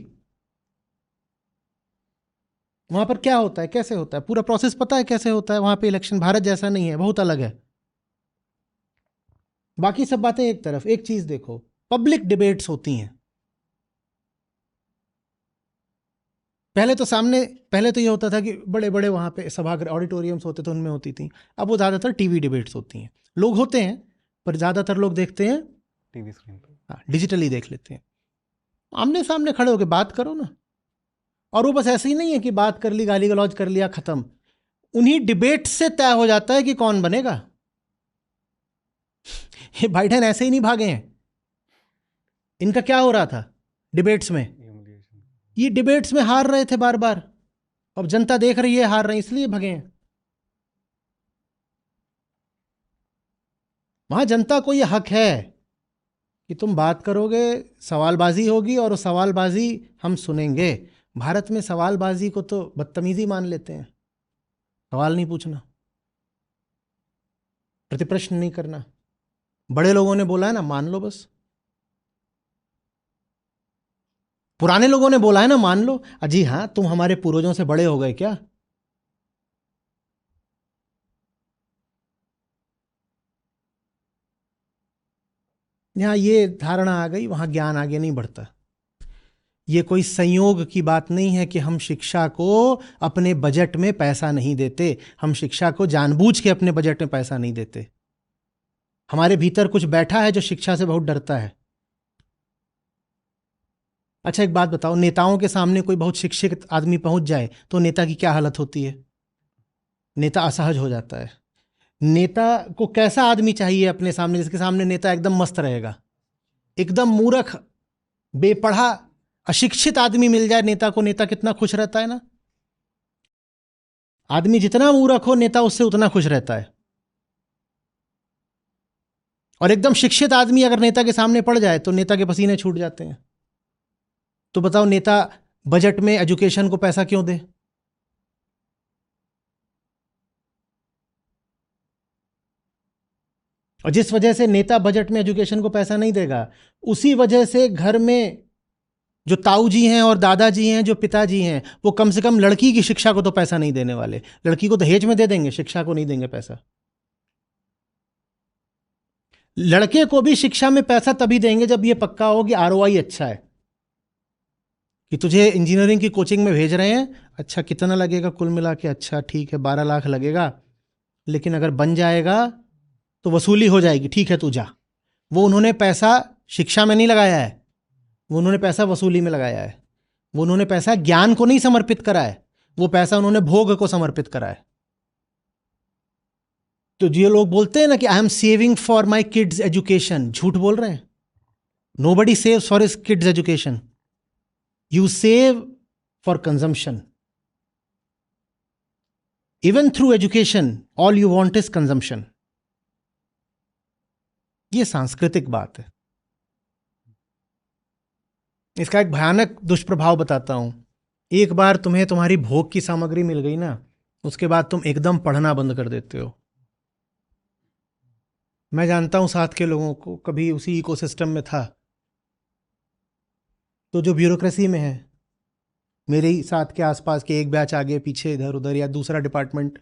वहां पर क्या होता है, कैसे होता है, पूरा प्रोसेस पता है कैसे होता है वहां पे इलेक्शन? भारत जैसा नहीं है, बहुत अलग है। बाकी सब बातें एक तरफ, एक चीज देखो, पब्लिक डिबेट्स होती हैं। पहले तो ये होता था कि बड़े बड़े वहां पे सभागृह ऑडिटोरियम्स होते थे, उनमें होती थी। अब वो ज्यादातर टीवी डिबेट्स होती हैं। लोग होते हैं पर ज्यादातर लोग देखते हैं टीवी स्क्रीन पे। हाँ, डिजिटली देख लेते हैं। आमने सामने खड़े होकर बात करो ना। और वो बस ऐसे ही नहीं है कि बात कर ली, गाली गलौज कर लिया, खत्म। उन्हीं डिबेट से तय हो जाता है कि कौन बनेगा। ये बाइडेन ऐसे ही नहीं भागे हैं। इनका क्या हो रहा था डिबेट्स में? ये डिबेट्स में हार रहे थे बार बार, अब जनता देख रही है हार रहे हैं, इसलिए भगे हैं। वहां जनता को यह हक है कि तुम बात करोगे, सवालबाजी होगी और उस सवालबाजी हम सुनेंगे। भारत में सवालबाजी को तो बदतमीजी मान लेते हैं। सवाल नहीं पूछना, प्रतिप्रश्न नहीं करना। बड़े लोगों ने बोला है ना, मान लो बस। पुराने लोगों ने बोला है ना, मान लो। अजी हाँ, तुम हमारे पूर्वजों से बड़े हो गए क्या? यहां ये धारणा आ गई, वहां ज्ञान आगे नहीं बढ़ता। ये कोई संयोग की बात नहीं है कि हम शिक्षा को अपने बजट में पैसा नहीं देते। हम शिक्षा को जानबूझ के अपने बजट में पैसा नहीं देते। हमारे भीतर कुछ बैठा है जो शिक्षा से बहुत डरता है। अच्छा एक बात बताओ, नेताओं के सामने कोई बहुत शिक्षित आदमी पहुंच जाए तो नेता की क्या हालत होती है? नेता असहज हो जाता है। नेता को कैसा आदमी चाहिए अपने सामने, जिसके सामने नेता एकदम मस्त रहेगा? एकदम मूर्ख, बेपढ़ा, अशिक्षित आदमी मिल जाए नेता को, नेता कितना खुश रहता है ना। आदमी जितना मूर्ख हो, नेता उससे उतना खुश रहता है। और एकदम शिक्षित आदमी अगर नेता के सामने पड़ जाए तो नेता के पसीने छूट जाते हैं। तो बताओ, नेता बजट में एजुकेशन को पैसा क्यों दे? और जिस वजह से नेता बजट में एजुकेशन को पैसा नहीं देगा, उसी वजह से घर में जो ताऊ जी हैं और दादाजी हैं, जो पिताजी हैं, वो कम से कम लड़की की शिक्षा को तो पैसा नहीं देने वाले। लड़की को दहेज में दे देंगे, शिक्षा को नहीं देंगे पैसा। लड़के को भी शिक्षा में पैसा तभी देंगे जब ये पक्का हो कि आरओआई अच्छा है। कि तुझे इंजीनियरिंग की कोचिंग में भेज रहे हैं, अच्छा कितना लगेगा कुल मिला के? अच्छा ठीक है, 12 लाख लगेगा, लेकिन अगर बन जाएगा तो वसूली हो जाएगी, ठीक है तू जा। वो उन्होंने पैसा शिक्षा में नहीं लगाया है, वो उन्होंने पैसा वसूली में लगाया है। वो उन्होंने पैसा ज्ञान को नहीं समर्पित करा है, वो पैसा उन्होंने भोग को समर्पित करा है। तो ये लोग बोलते हैं ना कि I am saving for my kids education, झूठ बोल रहे हैं। Nobody saves for his kids education, you save for consumption. Even through education all you want is consumption. ये सांस्कृतिक बात है। इसका एक भयानक दुष्प्रभाव बताता हूं। एक बार तुम्हें तुम्हारी भोग की सामग्री मिल गई ना, उसके बाद तुम एकदम पढ़ना बंद कर देते हो। मैं जानता हूँ साथ के लोगों को, कभी उसी इकोसिस्टम में था, तो जो ब्यूरोक्रेसी में है, मेरे ही साथ के आसपास के एक बैच आगे पीछे इधर उधर या दूसरा डिपार्टमेंट,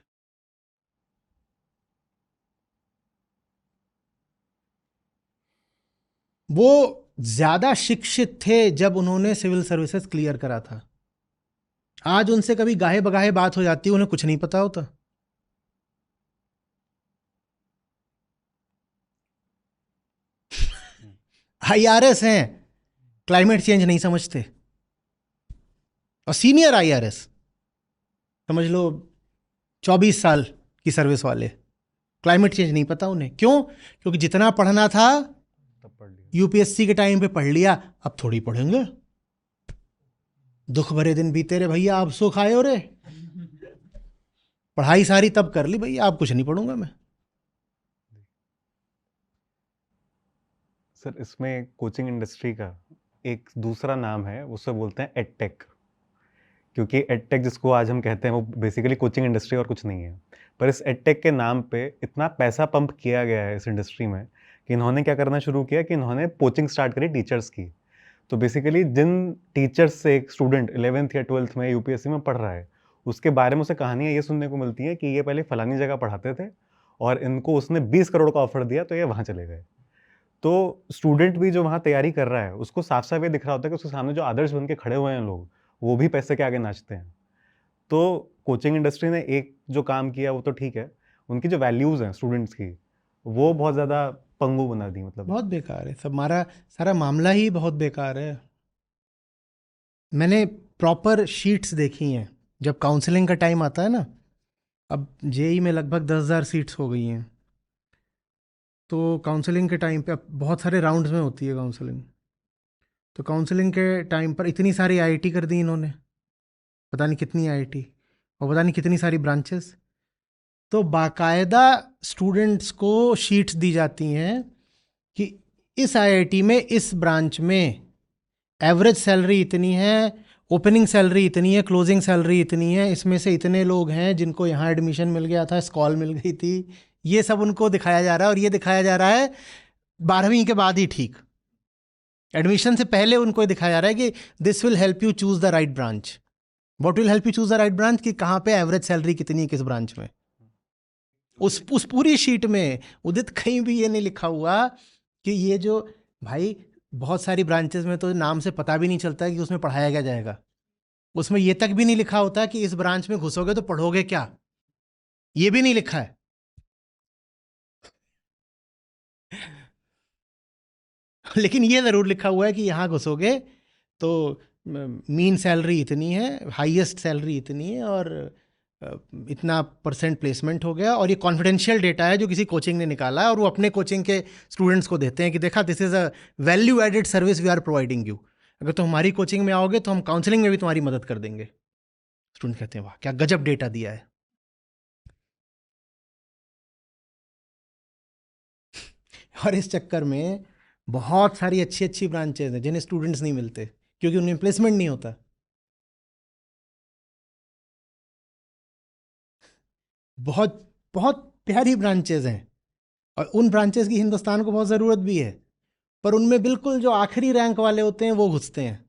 वो ज्यादा शिक्षित थे जब उन्होंने सिविल सर्विसेज क्लियर करा था। आज उनसे कभी गाहे बगाहे बात हो जाती है, उन्हें कुछ नहीं पता होता। आईआरएस हैं, क्लाइमेट चेंज नहीं समझते, और सीनियर आईआरएस समझ लो 24 साल की सर्विस वाले, क्लाइमेट चेंज नहीं पता उन्हें। क्यों? क्योंकि जितना पढ़ना था तब पढ़ लिया। यूपीएससी के टाइम पे पढ़ लिया, अब थोड़ी पढ़ेंगे। दुख भरे दिन बीते रे भैया, आप सुख आए हो रे। पढ़ाई सारी तब कर ली भैया, आप कुछ नहीं पढ़ूंगा मैं। सर इसमें कोचिंग इंडस्ट्री का एक दूसरा नाम है, उसे बोलते हैं एडटेक। क्योंकि एडटेक जिसको आज हम कहते हैं वो बेसिकली कोचिंग इंडस्ट्री और कुछ नहीं है। पर इस एडटेक के नाम पे इतना पैसा पंप किया गया है इस इंडस्ट्री में कि इन्होंने क्या करना शुरू किया कि इन्होंने कोचिंग स्टार्ट करी टीचर्स की। तो बेसिकली जिन टीचर्स से एक स्टूडेंट 11th या 12th में यूपीएससी में पढ़ रहा है, उसके बारे में उसे कहानियाँ ये सुनने को मिलती हैं कि ये पहले फलानी जगह पढ़ाते थे और इनको उसने 20 करोड़ का ऑफर दिया तो ये वहाँ चले गए। तो स्टूडेंट भी जो वहाँ तैयारी कर रहा है उसको साफ साफ ये दिख रहा होता है कि उसके सामने जो आदर्श बन के खड़े हुए हैं लोग, वो भी पैसे के आगे नाचते हैं। तो कोचिंग इंडस्ट्री ने एक जो काम किया वो तो ठीक है, उनकी जो वैल्यूज़ हैं स्टूडेंट्स की वो बहुत ज़्यादा पंगु बना दी। मतलब बहुत बेकार है सब, हमारा सारा मामला ही बहुत बेकार है। मैंने प्रॉपर शीट्स देखी हैं जब काउंसलिंग का टाइम आता है ना। अब जेई में लगभग 10,000 सीट्स हो गई हैं, तो काउंसलिंग के टाइम पे अब बहुत सारे राउंड्स में होती है काउंसलिंग। तो काउंसलिंग के टाइम पर इतनी सारी आईआईटी कर दी इन्होंने, पता नहीं कितनी आईआईटी और पता नहीं कितनी सारी ब्रांचेस। तो बाकायदा स्टूडेंट्स को शीट्स दी जाती हैं कि इस आईआईटी में इस ब्रांच में एवरेज सैलरी इतनी है, ओपनिंग सैलरी इतनी है, क्लोजिंग सैलरी इतनी है, इसमें से इतने लोग हैं जिनको यहाँ एडमिशन मिल गया था, स्कॉल मिल गई थी। ये सब उनको दिखाया जा रहा है, और ये दिखाया जा रहा है 12वीं के बाद ही। ठीक, एडमिशन से पहले उनको ये दिखाया जा रहा है कि this will help you choose the right branch. What will help you choose the right branch, कि कहाँ पे एवरेज सैलरी कितनी है किस ब्रांच में। उस पूरी शीट में उदित कहीं भी ये नहीं लिखा हुआ कि ये जो, भाई बहुत सारी ब्रांचेस में तो नाम से पता भी नहीं चलता कि उसमें पढ़ाया क्या जाएगा। उसमें ये तक भी नहीं लिखा होता कि इस ब्रांच में घुसोगे तो पढ़ोगे क्या, ये भी नहीं लिखा है। लेकिन ये ज़रूर लिखा हुआ है कि यहाँ घुसोगे तो मीन सैलरी इतनी है, हाईएस्ट सैलरी इतनी है, और इतना परसेंट प्लेसमेंट हो गया। और ये कॉन्फिडेंशियल डेटा है जो किसी कोचिंग ने निकाला है, और वो अपने कोचिंग के स्टूडेंट्स को देते हैं कि देखा, this is a value added service we are providing you. अगर तुम हमारी कोचिंग में आओगे तो हम काउंसलिंग में भी तुम्हारी मदद कर देंगे। स्टूडेंट कहते हैं वाह क्या गजब डेटा दिया है। और इस चक्कर में बहुत सारी अच्छी अच्छी ब्रांचेज हैं जिन्हें स्टूडेंट्स नहीं मिलते क्योंकि उनमें प्लेसमेंट नहीं होता। बहुत बहुत प्यारी ब्रांचेज हैं, और उन ब्रांचेस की हिंदुस्तान को बहुत ज़रूरत भी है, पर उनमें बिल्कुल जो आखिरी रैंक वाले होते हैं वो घुसते हैं,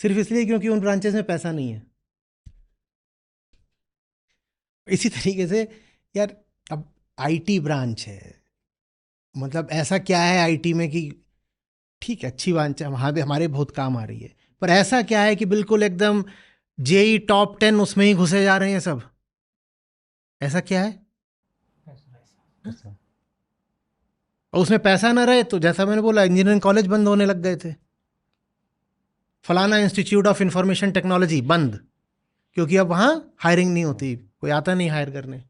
सिर्फ इसलिए क्योंकि उन ब्रांचेस में पैसा नहीं है। इसी तरीके से यार, अब आईटी ब्रांच है, मतलब ऐसा क्या है आईटी में कि ठीक है अच्छी ब्रांच है, वहाँ भी हमारे बहुत काम आ रही है, पर ऐसा क्या है कि बिल्कुल एकदम जेई टॉप 10 उसमें ही घुसे जा रहे हैं सब। ऐसा क्या है? ऐसा। और उसमें पैसा ना रहे तो जैसा मैंने बोला, इंजीनियरिंग कॉलेज बंद होने लग गए थे। फलाना इंस्टीट्यूट ऑफ इंफॉर्मेशन टेक्नोलॉजी बंद, क्योंकि अब वहाँ हायरिंग नहीं होती, कोई आता नहीं हायर करने।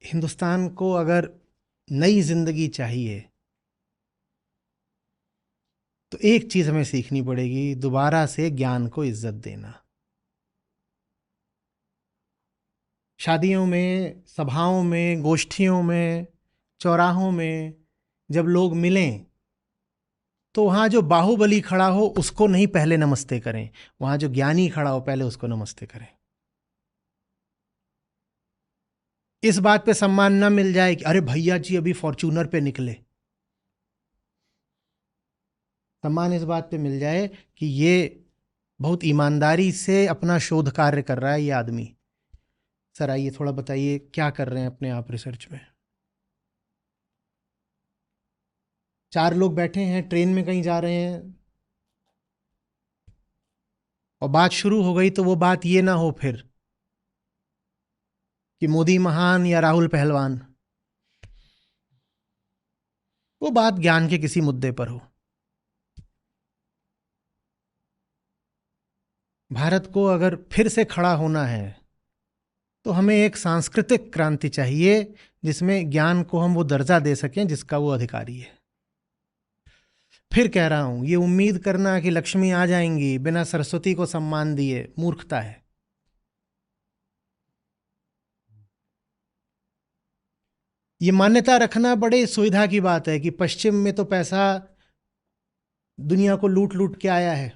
हिंदुस्तान को अगर नई जिंदगी चाहिए तो एक चीज हमें सीखनी पड़ेगी, दोबारा से ज्ञान को इज्जत देना। शादियों में, सभाओं में, गोष्ठियों में, चौराहों में जब लोग मिलें तो वहाँ जो बाहुबली खड़ा हो उसको नहीं पहले नमस्ते करें, वहाँ जो ज्ञानी खड़ा हो पहले उसको नमस्ते करें। इस बात पे सम्मान ना मिल जाए कि अरे भैया जी अभी फॉर्च्यूनर पे निकले। सम्मान इस बात पे मिल जाए कि ये बहुत ईमानदारी से अपना शोध कार्य कर रहा है ये आदमी। सर आइए थोड़ा बताइए क्या कर रहे हैं अपने आप रिसर्च में। 4 लोग बैठे हैं, ट्रेन में कहीं जा रहे हैं और बात शुरू हो गई तो वो बात ये ना हो फिर कि मोदी महान या राहुल पहलवान, वो बात ज्ञान के किसी मुद्दे पर हो। भारत को अगर फिर से खड़ा होना है तो हमें एक सांस्कृतिक क्रांति चाहिए जिसमें ज्ञान को हम वो दर्जा दे सकें जिसका वो अधिकारी है। फिर कह रहा हूं, ये उम्मीद करना कि लक्ष्मी आ जाएंगी बिना सरस्वती को सम्मान दिए मूर्खता है। ये मान्यता रखना बड़े सुविधा की बात है कि पश्चिम में तो पैसा दुनिया को लूट लूट के आया है।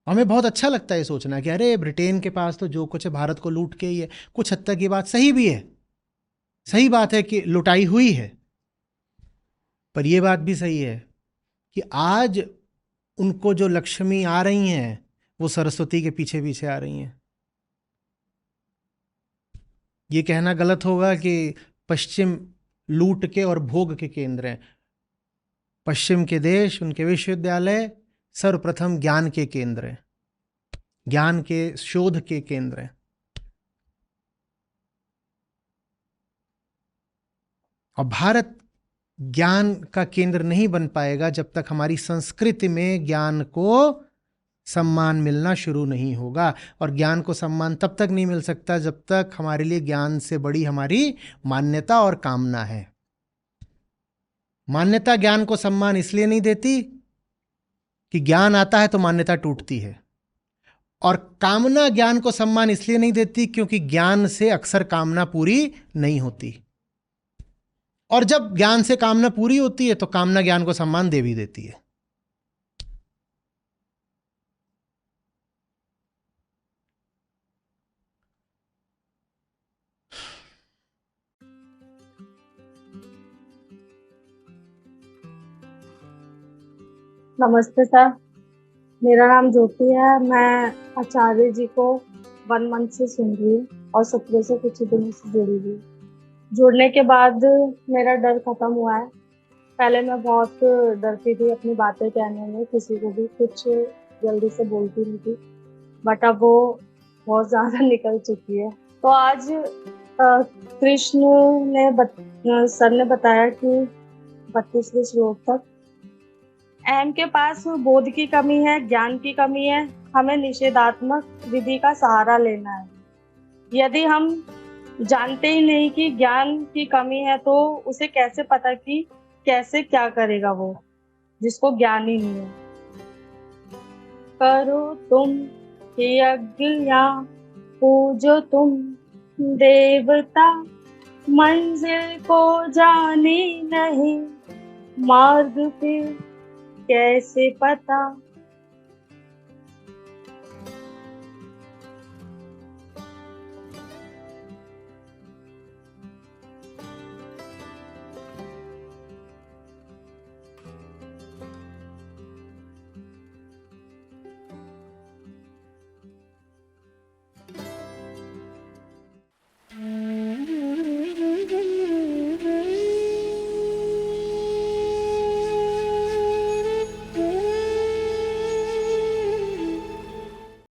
हमें बहुत अच्छा लगता है सोचना कि अरे ब्रिटेन के पास तो जो कुछ है भारत को लूट के ही है। कुछ हद तक ये बात सही भी है, सही बात है कि लुटाई हुई है, पर यह बात भी सही है कि आज उनको जो लक्ष्मी आ रही हैं वो सरस्वती के पीछे पीछे आ रही हैं। ये कहना गलत होगा कि पश्चिम लूट के और भोग के केंद्र हैं। पश्चिम के देश, उनके विश्वविद्यालय सर्वप्रथम ज्ञान के केंद्र हैं, ज्ञान के शोध के केंद्र हैं। और भारत ज्ञान का केंद्र नहीं बन पाएगा जब तक हमारी संस्कृति में ज्ञान को सम्मान मिलना शुरू नहीं होगा। और ज्ञान को सम्मान तब तक नहीं मिल सकता जब तक हमारे लिए ज्ञान से बड़ी हमारी मान्यता और कामना है। मान्यता ज्ञान को सम्मान इसलिए नहीं देती कि ज्ञान आता है तो मान्यता टूटती है, और कामना ज्ञान को सम्मान इसलिए नहीं देती क्योंकि ज्ञान से अक्सर कामना पूरी नहीं होती। और जब ज्ञान से कामना पूरी होती है तो कामना ज्ञान को सम्मान दे भी देती है। नमस्ते सर, मेरा नाम ज्योति है। मैं आचार्य जी को 1 मंथ से सुन रही हूँ और सत्र से कुछ ही दिनों से जुड़ी हुई। जुड़ने के बाद मेरा डर खत्म हुआ है। पहले मैं बहुत डरती थी अपनी बातें कहने में, किसी को भी कुछ जल्दी से बोलती नहीं थी, बट अब वो बहुत ज्यादा निकल चुकी है। तो आज कृष्ण ने सर ने बताया कि 32वें श्लोक तक अहम के पास बोध की कमी है, ज्ञान की कमी है, हमें निषेधात्मक विधि का सहारा लेना है। यदि हम जानते ही नहीं कि ज्ञान की कमी है तो उसे कैसे पता कि कैसे क्या करेगा वो जिसको ज्ञान ही नहीं है। करो तुम यज्ञ या पूजो तुम देवता, मंजिल को जाने नहीं, मार्ग पे कैसे पता।